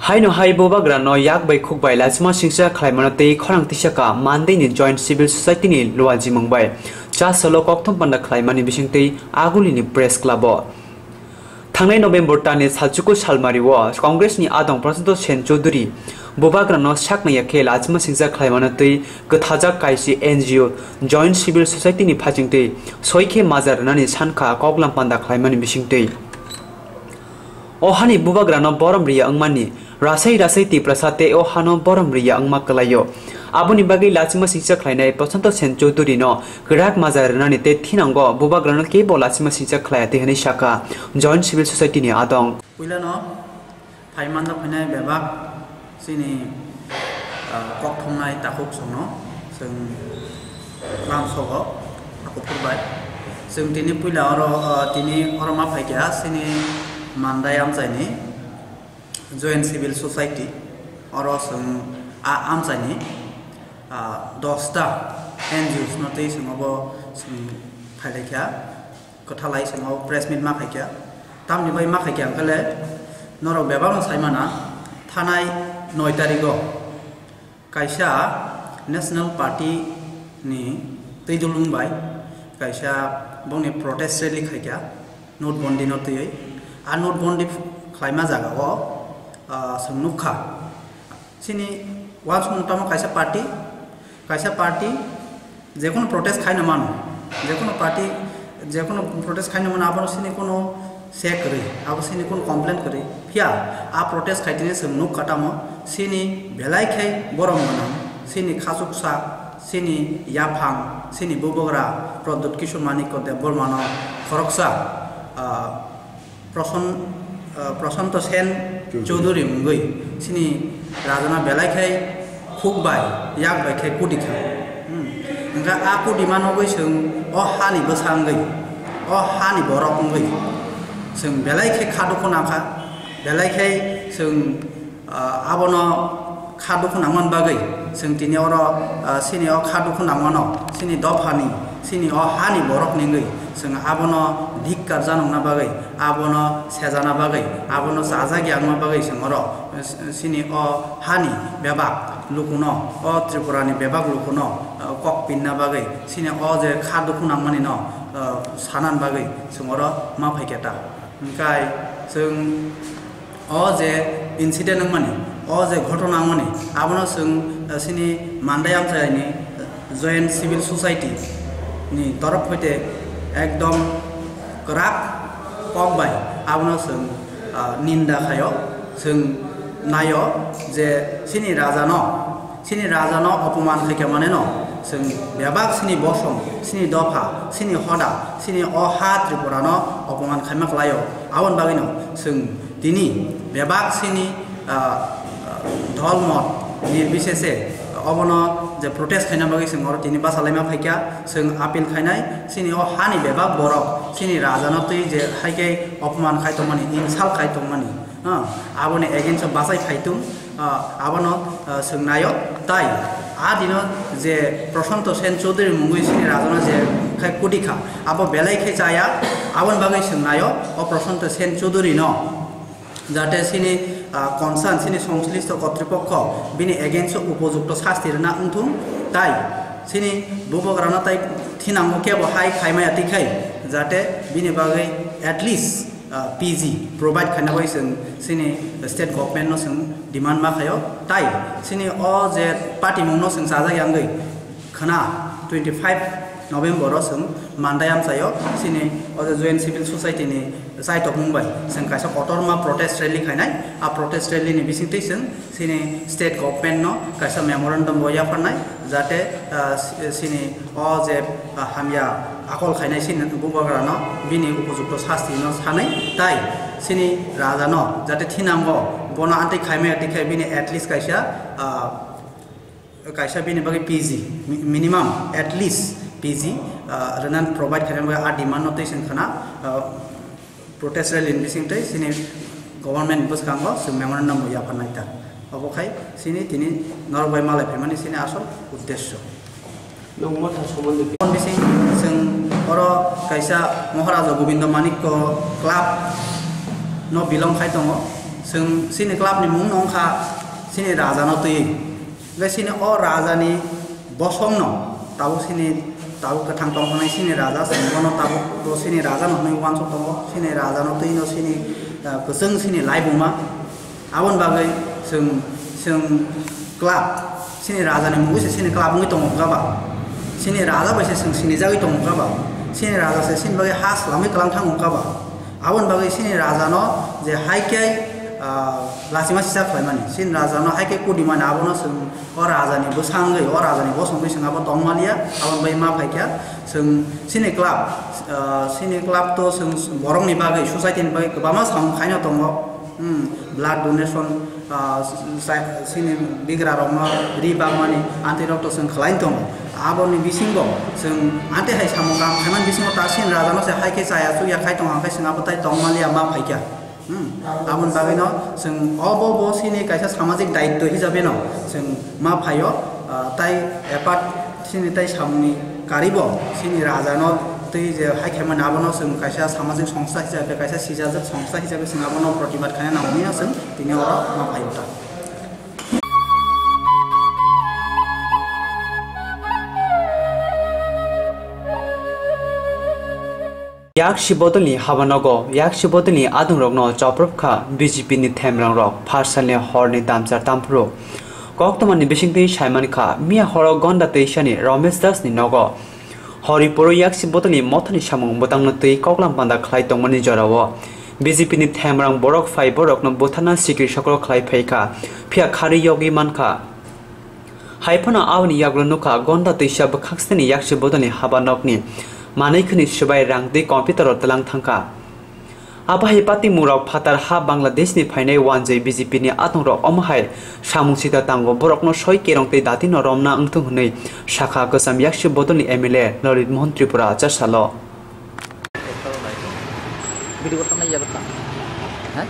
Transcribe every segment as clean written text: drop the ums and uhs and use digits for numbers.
Haino haibo bagra no yak bai khuk bai lachma singsa khlaimanate khorang tisaka mandei ni joint civil society ni luaji mangbai cha solo kokthom panda khlaimani bisingtei aguli ni press club thangnai November tani salchuku salmari wa congress ni adong president Sen Chaudhary bobagra no sakna yakhe lachma singsa khlaimanate gathaja kaisi NGO joint civil society ni phajingtei soikhe majra nani sankha koklam panda khlaimani bisingtei ohani bobagra no borom riya angmani rasai rasai ti prasate o hano borom riya angma kalayo aboni bagai lachima singsa khlainai pasanta Sen Chaudhary no grak mazarna ni te thinango bobagrano ke bo lachima singsa khlaite hani shaka joint civil society ni adong puilano phaimanda phainai bebak sini kokthongnai takuk songno sing ramsogo aku purbai sing tini puila oro tini oro ma phaikya sini mandayam chaini joint civil society oro sing am chaini 10টা NGOs notei singobo sing phailekya kothalai singo press meet ma phaikya tamni bai ma phaikya kale norok bebang saimana thanai 9 tariko kaisa national party ni teidulung bai kaisa bongni protest rally khaikya note bondi notei a note bondi khlaima jaga o sunukha sini once mutama kaisa party যেকোনো protest খাই না মানো যেকোনো party যেকোনো protest খাই না মানো আপন সিনি কোনো চেক করে আপন সিনি কোনো কমপ্লেন করে ফিয়া আ প্রটেস্ট খাইতিনে সমনুক কাটামো সিনি বেলাই খাই বরম মানো সিনি খাসুকসা সিনি ইয়াফাং সিনি বুবগরা প্রদ্যুৎ কিশোর মানিক দেব বর্মানো খরকসা প্রশান্ত সেন চৌধুরী মুগৈ সিনি রাজনা বেলাই খাই খুকবাই ইয়াক বাই খাই কুটি খাই enggak aku di mana gue seng oh hani besang gue oh hani borok gue seng belai ke kado ko naka belai ke seng abono kado ko naman bagai seng tini oro sini oh kado ko namano sini dop hani sini oh hani borok gue seng abono dikkar janong na bagai abono sejana bagai abono sajagi angma bagai seng oro sini oh hani bebak lukuno oh tripurani bebak lukuno kok pinna bagai sini oh je khadu kunang mani no sanan bagai sumoro ma phaiketa kai sung oh je incident ang mani oh je ghotona mani abono sung sini mandayam chaini joint civil society ni torop hoite ekdom kwrak kok bai abono sung ninda khayo sung nayo je sini rajano অপমান থেকে মানে ন जों बेबाक सिनि बसम सिनि दफा सिनि हदा सिनि अहा त्रिपुरानो अपमान खायमाखलायो आवन बागिनो जों दिनि बेबाक सिनि धर्मत निर्बिशेषे अबनो जे प्रोटेस्ट खायना बागै जों अर दिनि बासालायमा फायका जों आपिल खायनाय सिनि अहानि बेबाक बरक सिनि राजानतै जे हायके अपमान खायतमानि इनसाल खायतमानि आबने एगेन्स्ट बासाय खायतुम आबनो सोंनायो ताई आदिनो जे प्रशांत सेन चौधरी मुंगै सिनि राजना जे खाय कुदिखा आबो बेलाय खे जाया आबन बागै सोंनायो अ प्रशांत सेन चौधरी न जाते सिनि कनसार्न सिनि संश्लिष्ट कर्तृपक्ष बिनि एगेन्स्ट उपयुक्त शास्ति रना उंथुम ताई सिनि बुबग्राना ताई थिनांगो केबो हाय खायमाया तिखाय जाते बिनि बागै एटलिस्ट PG provide खाना बाय जों सिनि स्टेट गभर्नमेन्ट नो जों डिमान्ड मा खायो ताई सिनि अ जे पार्टी मुंनो जों साजायांगै खाना 25 नभेम्बर जों मान्दायाम जायो सिनि अ जॉइंट सिविल सोसाइटी नि साइटअप मुंबाई जों कायसा कटरमा प्रोटेस्ट रैली खायनाय आ प्रोटेस्ट रैली नि बिसिंतै जों सिनि स्टेट गभर्नमेन्ट नो कायसा मेमोरेन्डम बया फरनाय जाते सिनि अ जे हामिया आकल खायनाय सिनि बुबाग्रानो बिनि उपयुक्त शास्ति न सानै ताई सिनि राजानो जाते थिनांगो बना आन्ते खायमाया दिखाय बिनि एटलिस्ट कायसा बिनि बागै PG मिनिमाम एटलिस्ट PG रनान प्रोवाइड खायनाय आ डिमान्ड नोटेशन खाना प्रोटेस्ट रैली बिसिंतै सिनि गभर्नमेन्ट बसखांगो जों मेमोरेन्डम बया फरनाय ता अबखाय सिनि तिनि नरबाय मालाय फैमानि सिनि आसल उद्देश्य नंगमथा सोमोन्दो बिसिं जों अरो कायसा महाराजा गोविंद मानिक क्लाब न बिलं खाय दङ जों सिनि क्लाबनि मुं नंखा सिनि राजानो तै बे सिनि अ राजानि बसं न ताबो सिनि ताबो गोथां दंफांनि सिनि राजा संबोनो ताबो सिनि राजा नहनै वानस दङ सिनि राजानो तै न सिनि गोसों सिनि लाइबुमा आवन बागै जों क्लाब सिनि राजानि मुंखौ सिनि क्लाब मुङै दङ गाबा सिनि राजा बायसे जों सिनि जागै दङ गाबा सिनि राजा से सिनि बागै हास लामै कलां थाङो गाबा आवन बागै सिनि राजानो जे हाइकै लासिमा सिसा खालामनानै सिन राजानो हाइकै कुदिमान आबनो जों अ राजानि बोसाङै अ राजानि बसंबै जों आबो दंमालिया आवन बाय मा फाइका जों सिनि क्लाब तो जों बरमनि बागै ससाइटिनि बागै गोबां साम खायना दङ ब्लाड डनेशन सिनि बिग्रा रंनो रिबागमानि आन्टि रक्त जों खालाइन दङ आबनि बिसिंगो जों आन्टि हाइ साम काम खायमान बिसिंगो ता सिन राजानो से हाइकै जाया सुया खाय दङ आखाय जों आबो ताइ दंमालिया मा फाइका आबन बागैनो जों अबो सिनि कायसा सामाजिक दायित्व हिसाबै न जों मा फायो ताइ एपार्ट सिनि ताइ सामनि कारिब सिनि राजानो तै जे हाइखायमान आबनो जों कायसा सामाजिक संस्था हिसाबै कायसा सिजाजक संस्था हिसाबै जों आबनो प्रतिबाद खायना नावनिया जों तिनि अर मा फायो ता yaksi bodolni Habanogo, yaksi bodolni adongrok no Chobao Kha BJP ni themrang rok pharsalni horni damjar tampro Koktma ni bisingtei Swbaimano Kha mia horo Gandacherra Romesh Das ni nogo Horiporo yaksi bodolni mothani samung botangno tei koklam panda khlai tongmani jorao BJP ni themrang borok phai borok no bothana sikri sakro khlai phaika phia khari yogi mankha Haifana awni yaglo nuka Gandacherra bkhaksni yaksi bodolni Habanok ni Manaikhni Shubai rangdi computer telang thangka Abahi pati murok phatar ha Bangladesh ni phainai wanjai BJP ni adongrok omhai samungsita tango borokno soi kerongtei dati no romna angthung hnei shakha gosam yaksi bodolni MLA Lalit Mohan Tripura chasalo video kortan ya kortan ha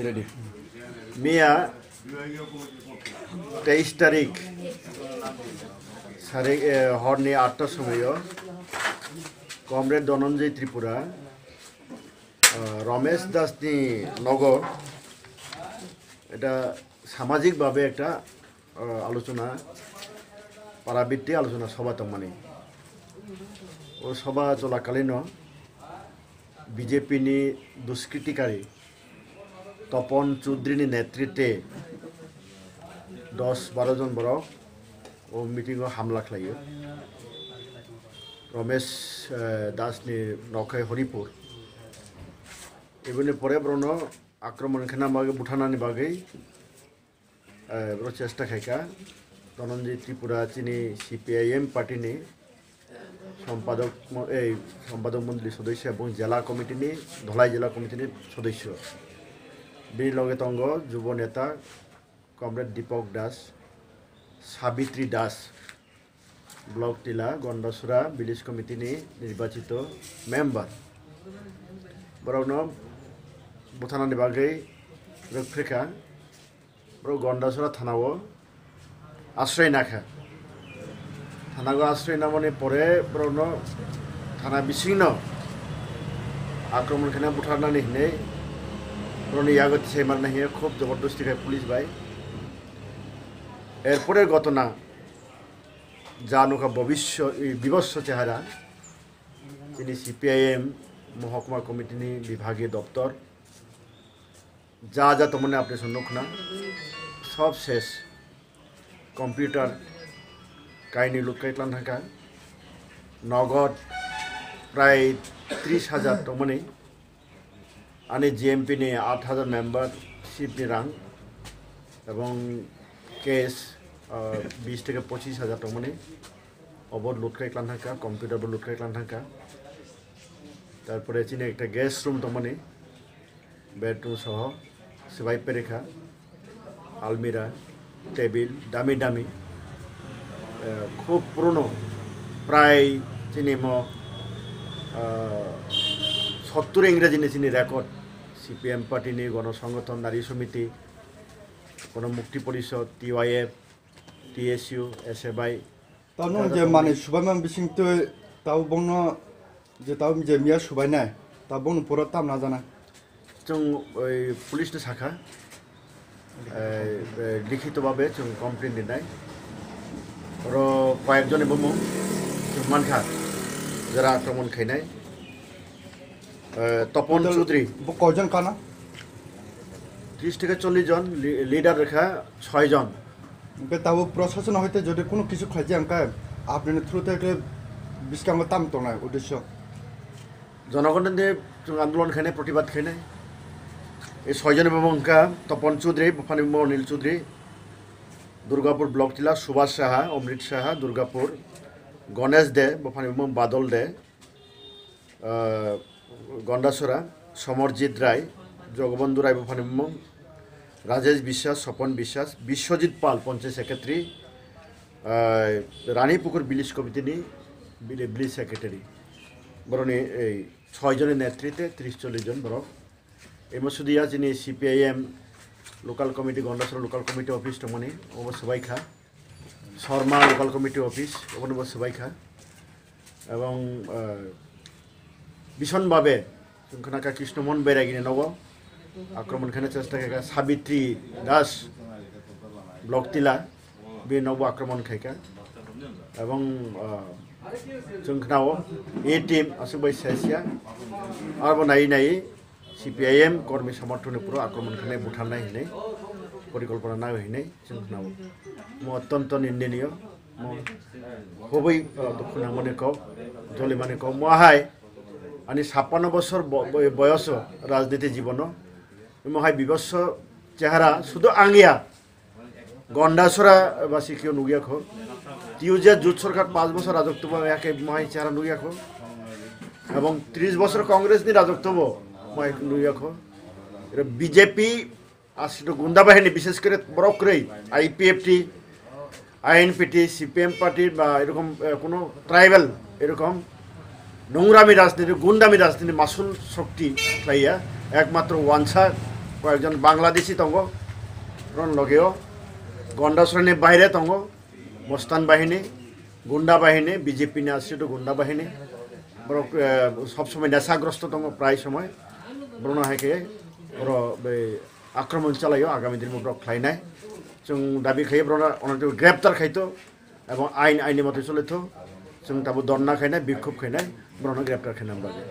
ready Mia 23 তারিখ সাড়ে হর্নে 8টার সময় comrade Dhananjay Tripura Ramesh দাসনি নগর এটা সামাজিকভাবে একটা আলোচনা পারাবৃত্তি আলোচনা সভা তমানি ও সভা চলাকালীন বিজেপি নি দুষ্কৃতিকারী তপন চৌধুরীর নেতৃত্বে 10-12 জন বড় ও মিটিংও হামলা খালাयो রমেশ দাসনি নখাই হরিপুর এগুলি পরে ব্রণ আক্রমণ খানা বাগে বুঠানানি বাগৈ চেষ্টা খাইকা ধনঞ্জয় ত্রিপুরা চিনি CPIM পার্টিনি সম্পাদক মন্ডলী সদস্য এবং জেলা কমিটিনি ধলাই জেলা কমিটিনি সদস্য বীর লগে তঙ্গ যুব নেতা কমরেড দীপক দাস সাবিত্রী দাস ব্লক টিলা গন্ডাছড়া ভিলেজ কমিটিনি নির্বাচিত মেম্বার বরং বুথানানি বাগৈ রক্ষা বড় গন্ডাছড়া থানাও আশ্রয় নাখা থানাগো আশ্রয় নামনে পরে বরং থানা বিছিন্ন আক্রমণখানা বুথানানি হিনে রনি ইয়াগত সেমার নাহিয়ে খুব জবরদস্তি খায় পুলিশ ভাই এরপরের ঘটনা যা নৌকা বিভৎস চেহারা তিনি CPIM মহকুমা কমিটিনি বিভাগীয় দপ্তর যা তোমার আপনি শুনুকনা সব শেষ কম্পিউটার কাহিনী লুটকাইতলান থাকা নগদ প্রায় 30,000 তমনি আনে GMP নি 8,000 মেম্বারশিপ নি রাং এবং কেস 20 থেকে 25,000 তমনি অবর লুটকাইতলান থাকা কম্পিউটার লুটকাইতলান থাকা তারপরে চিনে একটা গেস্ট রুম তমনি বেডরুম সহ সেবাই পেরেখা আলমিরা টেবিল দামি দামি খুব পুরনো প্রায় চিনি 70 ইংরেজি চিনি রেকর্ড CPM পার্টি নিয়ে গণসংগঠন নারী সমিতি গণমুক্তি পরিষদ TYF TSU SFI তানো যে মানে Swbaimano বিসিংতে ताव बंनो जे ताव जे मिया swbainai ताव बंनो पुरा ताम ना जाना जों पुलिस ने शाखा लिखितভাবে जों कमप्लेन दिनाय आरो कয়েকজন এবং जों मानखा যারা আক্রমণ খাইনাय তপন চৌধুরী কয়জন কানা 30 থেকে 40 জন লিডার রেখা 6 জন তাও প্রশাসন হইতে যদি কোনো কিছু খাইছে আঙ্কা আপনার থ্রু থেকে বিস্কাঙ্গ তাম তো না উদ্দেশ্য জনগণের যে আন্দোলন খাইনায় প্রতিবাদ খাইনায় এই 6 জনের বংকা তপন চৌধুরী বফানি নীল চৌধুরী দুর্গাপুর ব্লক টিলা সুভাষ সাহা অমৃত সাহা দুর্গাপুর গণেশ দে বফানি বাদল দে গন্ডাছড়া সমরজিৎ রায় জগবন্ধু রায় বফানি রাজেশ বিশ্বাস স্বপন বিশ্বাস বিশ্বজিৎ পাল পঞ্চায়েত সেক্রেটারি রানীপুকুর বিলিশ কমিটিনি বিলিশ সেক্রেটারি বরং এই 6 জনের নেতৃত্বে 30-40 জন বড় এই মসুদিয়া যিনি CPIM local committee Gandacherra local committee office তমনি ওবো সবাইখা শর্মা লোকাল কমিটি অফিস ওবো সবাইখা এবং ভীষণভাবে जोंखनाका কৃষ্ণমোহন বেরাগিনে নব আক্রমণ খানে চেষ্টা খাইকা সাবিত্রী দাস ব্লক টিলা বে নব আক্রমণ খাইকা এবং जोंखनाव ए टीम আসুবাই সাইসিয়া আরবো নাই নাই CPIM কর্মী সমর্থনে পুরো আক্রমণ খানে বুঠানাই হিনে পরিকল্পনা না হিনে जोंखनाव অত্যন্ত নিন্দনীয় খুবই দুঃখনা মনে কও জলি মানে কও মহাই आणि 56 বছর বয়স রাজনীতি জীবন মহাই বিবস্ব চেহারা শুধু আঙ্গিয়া গন্ডাছড়া বাসী কেউ নুগিয়া খো তিউজিয়া জুট সরকার 5 বছর রাজত্ব একে মহাই চেহারা নুগিয়া খো এবং 30 বছর কংগ্রেস নি রাজত্ব মহাই নুগিয়া খো এটা বিজেপি আশ্রিত গুন্ডা বাহিনী বিশেষ করে বড়করেই IPFT INPT CPM পার্টির বা এরকম কোনো ট্রাইবাল এরকম নোংরামি রাজনীতি গুন্ডামি রাজনীতি মাসুল শক্তি খাইয়া একমাত্র ওয়ানসা কয়েকজন বাংলাদেশি তঙ্গ লগেও গন্ডাছড়ানি বাইরে তঙ্গ মস্তান বাহিনী গুন্ডা বাহিনী বিজেপি নিয়ে আশ্রিত গুন্ডা বাহিনী বড় সবসময় নেশাগ্রস্ত তঙ্গ প্রায় সময় বড় হাইকে বড় আক্রমণ চালাইও আগামী দিন বড় খাইনায় जों দাবি খাইয়ে বড় অনেক গ্রেপ্তার খাইতো এবং আইনি মতো চলিত जों তাবো দন্না খাইনায় বিক্ষোভ খাইনায় বড় গ্রেপ্তার খাইনাম লাগে